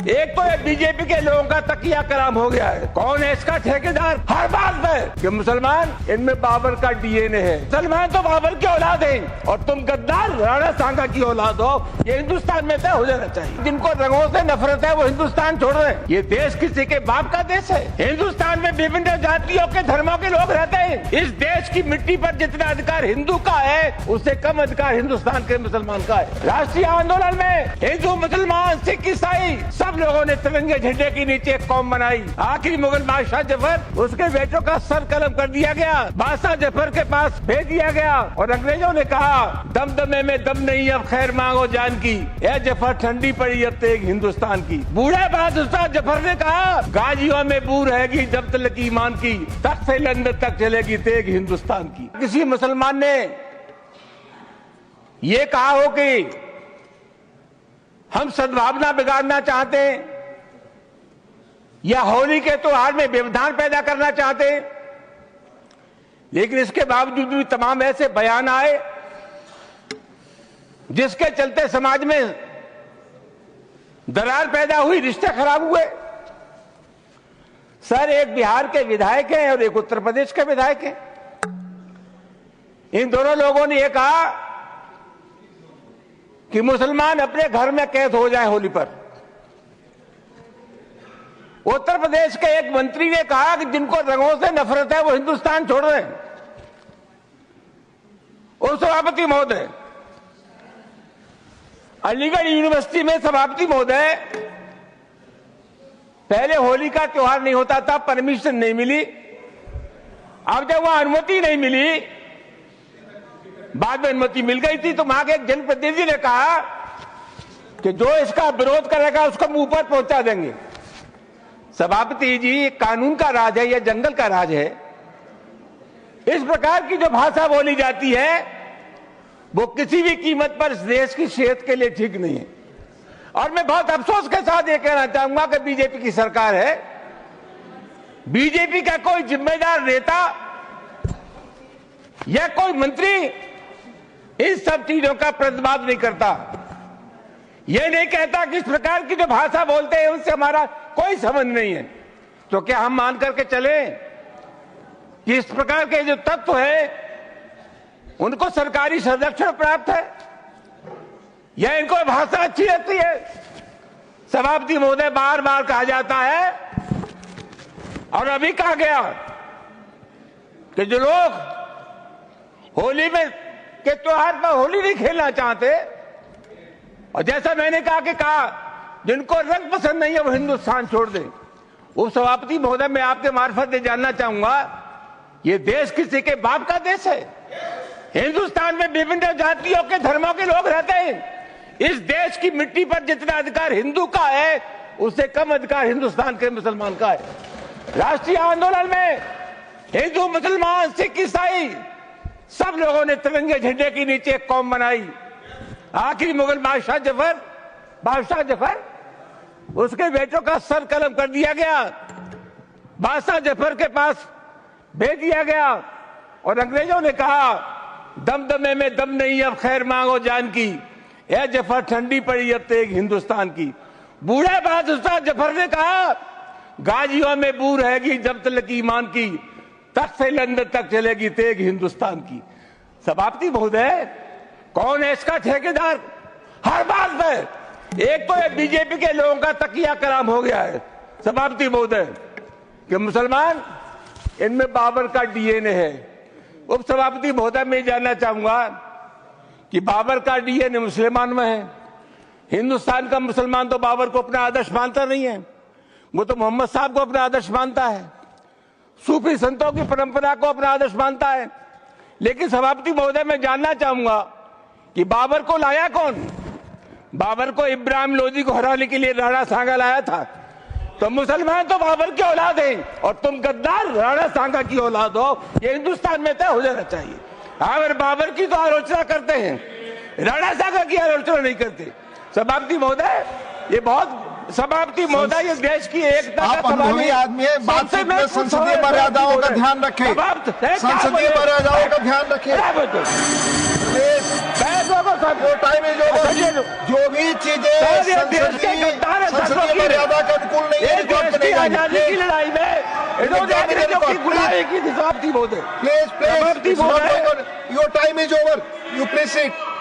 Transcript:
एक तो ये बीजेपी के लोगों का तकिया कलाम हो गया है। कौन है इसका ठेकेदार? हर बात में कि मुसलमान, इनमें बाबर का डीएनए है। मुसलमान तो बाबर की औलाद है और तुम गद्दार राणा सांगा की औलाद हो। ये हिंदुस्तान में तय हो जाना चाहिए। जिनको रंगों से नफरत है वो हिंदुस्तान छोड़ रहे हैं। ये देश किसी के बाप का देश है। हिंदुस्तान में विभिन्न जातियों के धर्मों के लोग रहते हैं। इस देश की मिट्टी पर जितना अधिकार हिंदू का है उससे कम अधिकार हिंदुस्तान के मुसलमान का है। राष्ट्रीय आंदोलन में हिंदू, मुसलमान, सिख, ईसाई सब लोगों ने तिरंगे झंडे के नीचे एक कौम बनाई। आखिरी मुगल बादशाह जफर, उसके बेटों का सर कलम कर दिया गया, बादशाह जफर के पास भेज दिया गया और अंग्रेजों ने कहा दमदमे में दम नहीं, अब खैर मांगो जान की। यह जफर ठंडी पड़ी अब तेग हिंदुस्तान की। बूढ़े बादशाह जफर ने कहा गाजियों में बू रहेगी जब तक ईमान की, तख्त से लंदन तक चलेगी तेग हिंदुस्तान की। किसी मुसलमान ने ये कहा हो कि हम सद्भावना बिगाड़ना चाहते हैं या होली के त्योहार में व्यवधान पैदा करना चाहते हैं, लेकिन इसके बावजूद भी तमाम ऐसे बयान आए जिसके चलते समाज में दरार पैदा हुई, रिश्ते खराब हुए। सर, एक बिहार के विधायक हैं और एक उत्तर प्रदेश के विधायक हैं। इन दोनों लोगों ने यह कहा कि मुसलमान अपने घर में कैद हो जाए होली पर। उत्तर प्रदेश के एक मंत्री ने कहा कि जिनको रंगों से नफरत है वो हिंदुस्तान छोड़ रहे हैं। और सभापति महोदय, अलीगढ़ यूनिवर्सिटी में सभापति महोदय, पहले होली का त्योहार नहीं होता था, परमिशन नहीं मिली। अब जब वहां अनुमति नहीं मिली, बाद में अनुमति मिल गई थी, तो वहां के एक जनप्रतिनिधि ने कहा कि जो इसका विरोध करेगा उसको मुंह पर पहुंचा देंगे। सभापति जी, कानून का राज है या जंगल का राज है? इस प्रकार की जो भाषा बोली जाती है वो किसी भी कीमत पर इस देश की सेहत के लिए ठीक नहीं है। और मैं बहुत अफसोस के साथ ये कहना चाहूंगा कि बीजेपी की सरकार है, बीजेपी का कोई जिम्मेदार नेता या कोई मंत्री इन सब चीजों का प्रतिवाद नहीं करता। यह नहीं कहता कि इस प्रकार की जो भाषा बोलते हैं उनसे हमारा कोई संबंध नहीं है। तो क्या हम मान करके चले कि इस प्रकार के जो तत्व है उनको सरकारी संरक्षण प्राप्त है या इनको भाषा अच्छी लगती है? सभापति महोदय, बार बार कहा जाता है और अभी कहा गया कि जो लोग होली में के त्योहार पर होली नहीं खेलना चाहते, और जैसा मैंने कहा जिनको रंग पसंद नहीं है वो हिंदुस्तान छोड़ दें। वो सभापति महोदय, मैं आपके मार्फत से जानना चाहूंगा, ये देश किसी के बाप का देश है। हिंदुस्तान में विभिन्न जातियों के धर्मों के लोग रहते हैं। इस देश की मिट्टी पर जितना अधिकार हिंदू का है उससे कम अधिकार हिंदुस्तान के मुसलमान का है। राष्ट्रीय आंदोलन में हिंदू, मुसलमान, सिख, ईसाई सब लोगों ने तिरंगे झंडे के नीचे एक कौम बनाई। आखिरी मुगल बादशाह जफर, उसके बेटों का सर कलम कर दिया गया, बादशाह जफर के पास भेज दिया गया और अंग्रेजों ने कहा दमदमे में दम नहीं, अब खैर मांगो जान की। यह जफर ठंडी पड़ी अब तेग हिंदुस्तान की। बूढ़े बादशाह जफर ने कहा गाजियों में बू रहेगी जब तक ईमान की, तख्त से लंदन तक चलेगी तेग हिंदुस्तान की। सभापति महोदय, कौन है इसका ठेकेदार? हर बात में एक तो ये बीजेपी के लोगों का तकिया कलाम हो गया है सभापति महोदय कि मुसलमान, इनमें बाबर का डीएनए है। उप सभापति महोदय, मैं जानना चाहूंगा कि बाबर का डीएनए मुसलमान में है। हिंदुस्तान का मुसलमान तो बाबर को अपना आदर्श मानता नहीं है, वो तो मोहम्मद साहब को अपना आदर्श मानता है, सूफी संतों की परंपरा को अपना आदर्श मानता है। लेकिन सभापति महोदय, मैं जानना चाहूंगा कि बाबर को लाया कौन? बाबर को इब्राहिम लोदी को हराने के लिए राणा सांगा लाया था। तो मुसलमान तो बाबर की औलाद हैं और तुम गद्दार राणा सांगा की औलाद हो। ये हिंदुस्तान में तय हो जाना चाहिए। अगर बाबर की तो आलोचना करते हैं, राणा सांगा की आलोचना नहीं करते। सभापति महोदय, ये बहुत सभापति महोदय, ये देश की एकता का अनुभवी आदमी है, बातचीत में संसदीय मर्यादाओं का ध्यान रखें, संसदीय मर्यादाओं का ध्यान रखें। जो भी चीजें संसदीय मर्यादा आजादी की लड़ाई में Please, your time is over. You please sit.